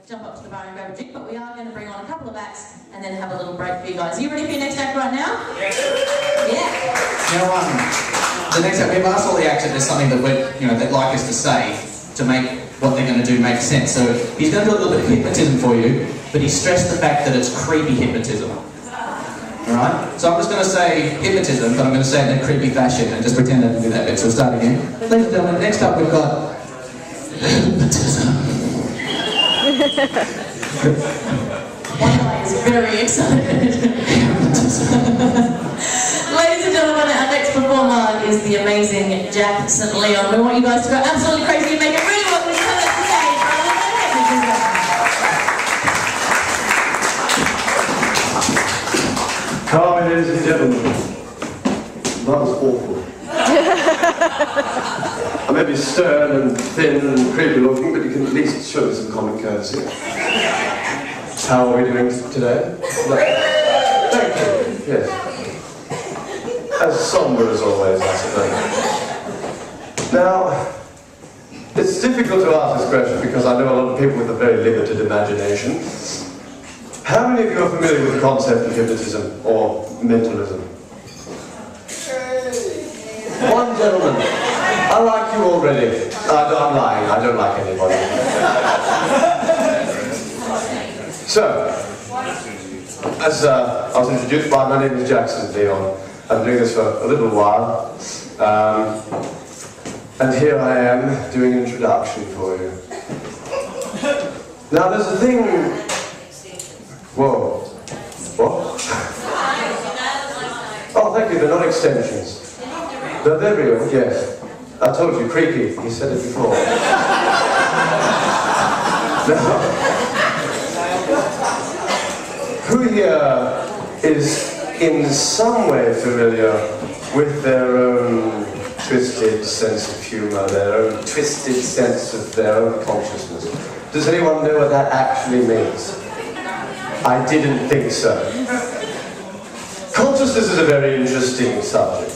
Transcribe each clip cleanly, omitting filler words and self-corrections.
jump up to the bar and grab a drink, but we are going to bring on a couple of acts and then have a little break for you guys. Are you ready for your next act right now? Yeah. Now, the next act, we've asked all the acts if there's something that they'd like us to say to make what they're going to do make sense. So he's going to do a little bit of hypnotism for you, but he stressed the fact that it's creepy hypnotism. Alright? So I'm just going to say hypnotism, but I'm going to say it in a creepy fashion and just pretend I didn't do that bit. So we'll start again. Ladies and gentlemen, next up we've got hypnotism. One guy is very excited. Ladies and gentlemen, our next performer is the amazing Jack St. Leon. We want you guys to go absolutely crazy and make it really well. Let's turn it to the stage, Come, ladies and gentlemen. That was awful. I may be stern and thin and creepy looking, but you can at least show me some common courtesy. How are we doing today? Thank you. Yes. As somber as always, I suppose. Now, it's difficult to ask this question because I know a lot of people with a very limited imagination. How many of you are familiar with the concept of hypnotism or mentalism? One gentleman. I like you already. I'm lying. I don't like anybody. So, as I was introduced by, my name is Jack St. Leon. I've been doing this for a little while. And here I am doing an introduction for you. Now, there's a thing... Whoa. What? Oh, thank you. They're not extensions. They're real, yes. I told you, creepy. He said it before. Now, who here is in some way familiar with their own twisted sense of humour, their own twisted sense of their own consciousness? Does anyone know what that actually means? I didn't think so. Consciousness is a very interesting subject.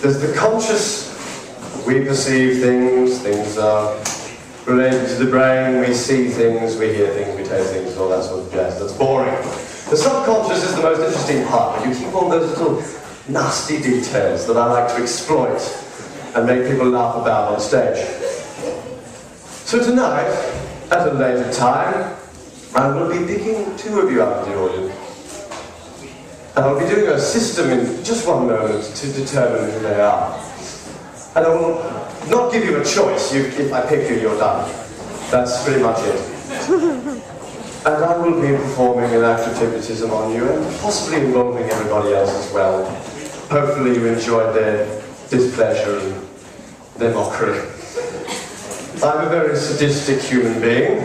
There's the conscious, we perceive things, things are related to the brain, we see things, we hear things, we taste things, all that sort of jazz. That's boring. The subconscious is the most interesting part. You keep all those little nasty details that I like to exploit and make people laugh about on stage. So tonight, at a later time, I will be picking two of you up in the audience. And I'll be doing a system in just one moment to determine who they are. And I will not give you a choice. If I pick you, you're done. That's pretty much it. And I will be performing an act of hypnotism on you, and possibly involving everybody else as well. Hopefully you enjoyed their displeasure and their mockery. I'm a very sadistic human being.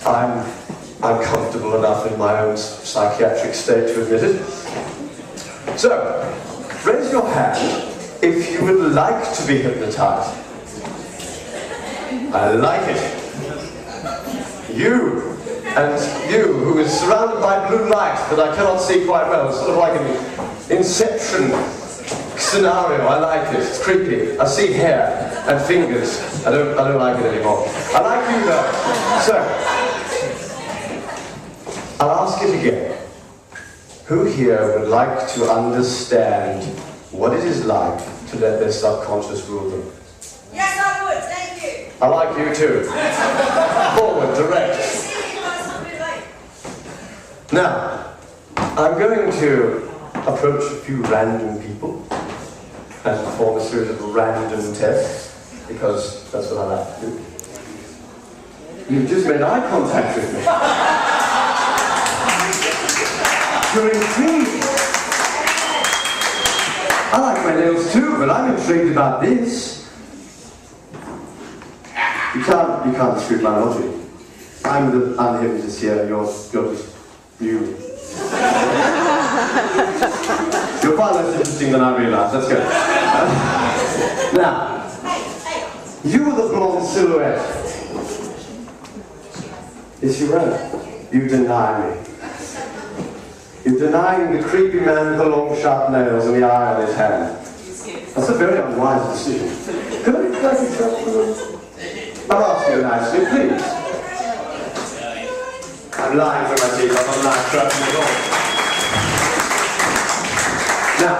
I'm comfortable enough in my own psychiatric state to admit it. So, raise your hand if you would like to be hypnotized. I like it. You, and you, who is surrounded by blue light that I cannot see quite well. It's sort of like an Inception scenario. I like it. It's creepy. I see hair and fingers. I don't like it anymore. I like you though. So, I'll ask it again. Who here would like to understand what it is like to let their subconscious rule them? Yes, I would, thank you. I like you too. Forward, direct. Now, I'm going to approach a few random people and perform a series of random tests, because that's what I like to do. You've just made eye contact with me. You're intrigued. I like my nails too, but I'm intrigued about this. You can't dispute my logic. I'm the hypnotist here, you're just you. You're far less interesting than I realised, that's good. Now, you are the blonde silhouette. Is she right? You deny me. You're denying the creepy man with the long sharp nails and the eye on his hand. That's a very unwise decision. Could I I'm asking you nicely, please. I'm lying through my teeth. I'm not lying correctly at all. Now,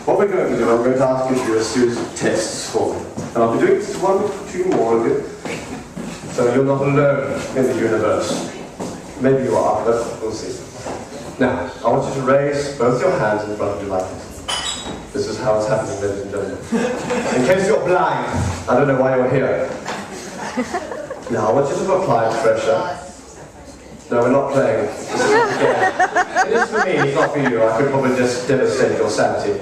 what we're going to do, I'm going to ask you to do a series of tests for me. And I'll be doing just 1 or 2 more of you. So you're not alone in the universe. Maybe you are, but we'll see. Now, I want you to raise both your hands in front of you like this. This is how it's happening, ladies and gentlemen. In case you're blind, I don't know why you're here. Now, I want you to apply pressure. No, we're not playing. This is again. It is for me, it's not for you. I could probably just devastate your sanity.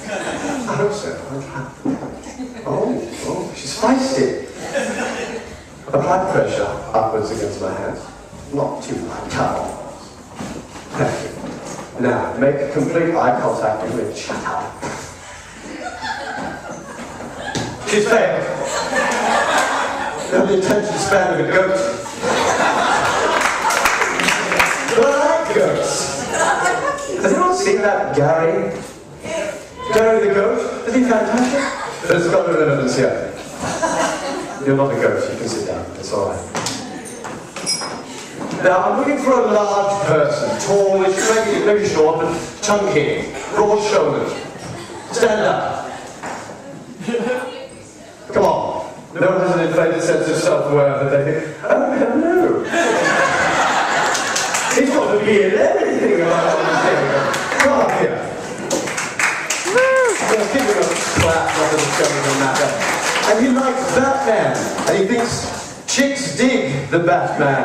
I hope so. Oh, she's feisty. Apply pressure upwards against my hands. Not too much. Come on. Thank you. Now, make complete eye contact with me. Shut up. She's failed. You have the attention span of a goat. But I like goats. Has anyone seen that Gary? Gary the goat? Isn't he fantastic? There's got no evidence here. You're not a goat, you can sit down. It's alright. Now, I'm looking for a large person. Tallish, maybe short, but chunky. Broad shoulders. Stand up. Come on. No one has an inflated sense of self-aware that they think, oh, hello. He's got to be in everything about what he's doing. Come up here. Just give him a clap, nothing that's going to matter. And he likes Batman. And he thinks chicks dig the Batman.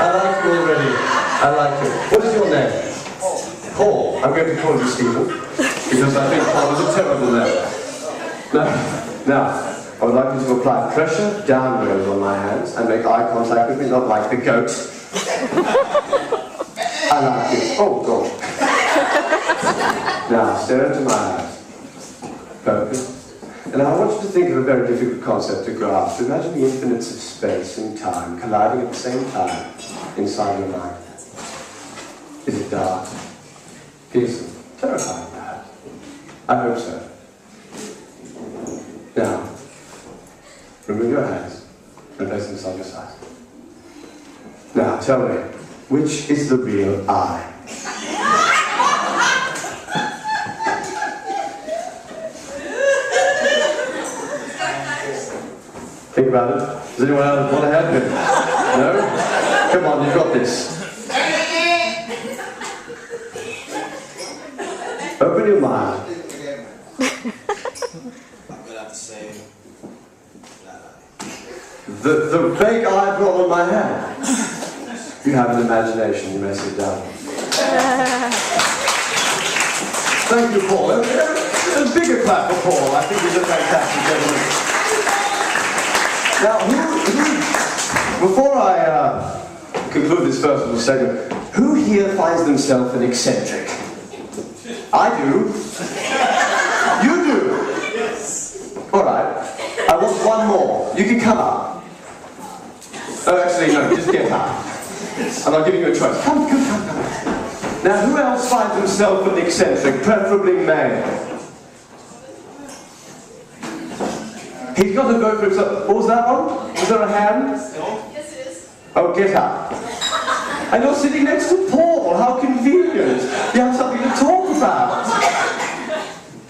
I like you already. I like you. What is your name? Paul. I'm going to call you Stephen. Because I think Paul is a terrible name. Now, I would like you to apply pressure downwards on my hands and make eye contact with me, not like the goat. I like you. Oh, God. Now, stare into my eyes. Focus. And I want you to think of a very difficult concept to grasp. Imagine the infinites of space and time colliding at the same time inside your mind. Is it dark? Peaceful? Terrifying, perhaps? I hope so. Now, remove your hands and place them side by side. Now, tell me, which is the real I? Think about it. Does anyone else want to help him? No? Come on, you've got this. Open your mind. The fake eyebrow on my hand. You have an imagination, you may sit down. Thank you, Paul. A bigger clap for Paul. I think he's a fantastic gentleman. Now, before I conclude this first little segment, who here finds themselves an eccentric? I do. You do? Yes. All right. I want one more. You can come up. Oh, actually, no, just get up. I'm not giving you a choice. Come. Now, who else finds himself an eccentric, preferably male? He's got to go for himself. What was that one? Was there a hand? Yes, it is. Oh, get up. And you're sitting next to Paul. How convenient. You have something to talk about.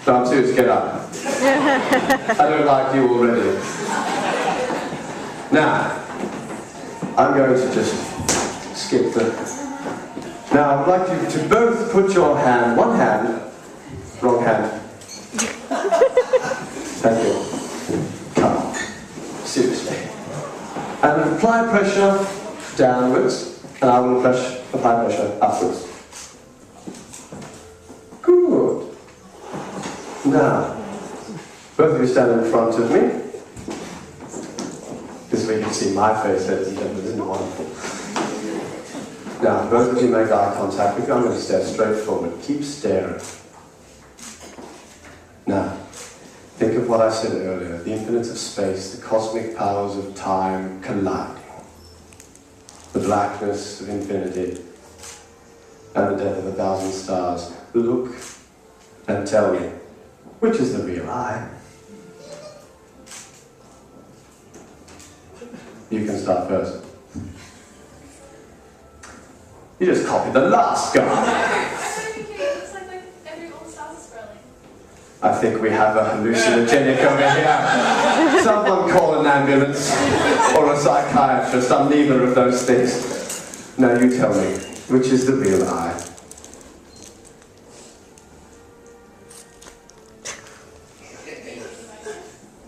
No, I'm serious. Get up. I don't like you already. Now, I'm going to just skip the... Now, I would like you to both put your hand, one hand, wrong hand. Thank you. Come on. Seriously. And apply pressure downwards, and I will apply pressure upwards. Good. Now, both of you stand in front of me. This way you can see my face, ladies and gentlemen, isn't it wonderful? Now, both of you make eye contact with me. I'm going to stare straight forward. Keep staring. Now, think of what I said earlier. The infinites of space, the cosmic powers of time colliding. The blackness of infinity and the death of 1,000 stars. Look and tell me, which is the real I? You can start first. You just copied the last guy. Looks like every old South Australian. I think we have a hallucinogenic over here. Someone call an ambulance or a psychiatrist. I'm neither of those things. Now you tell me, which is the real I?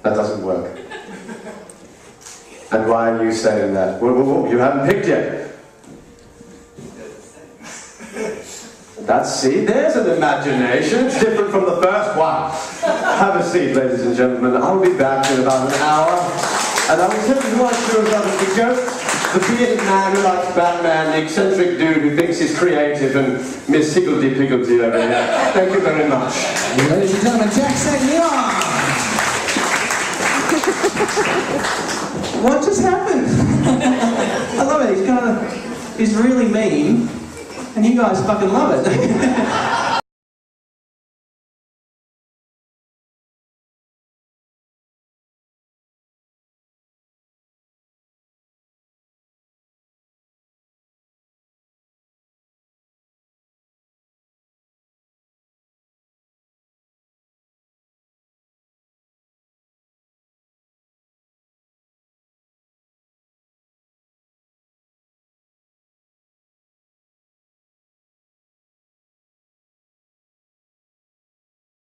That doesn't work. And why are you saying that? Whoa, you haven't picked yet. See, there's an imagination. It's different from the first one. Have a seat, ladies and gentlemen. I'll be back in about an hour. And I will tell you who I chose out of the ghost, the bearded man who likes Batman, the eccentric dude who thinks he's creative, and Miss Higgledy-Piggledy over here. Thank you very much. Ladies and gentlemen, Jack St. Leon! What just happened? I love it. He's really mean, and you guys fucking love it.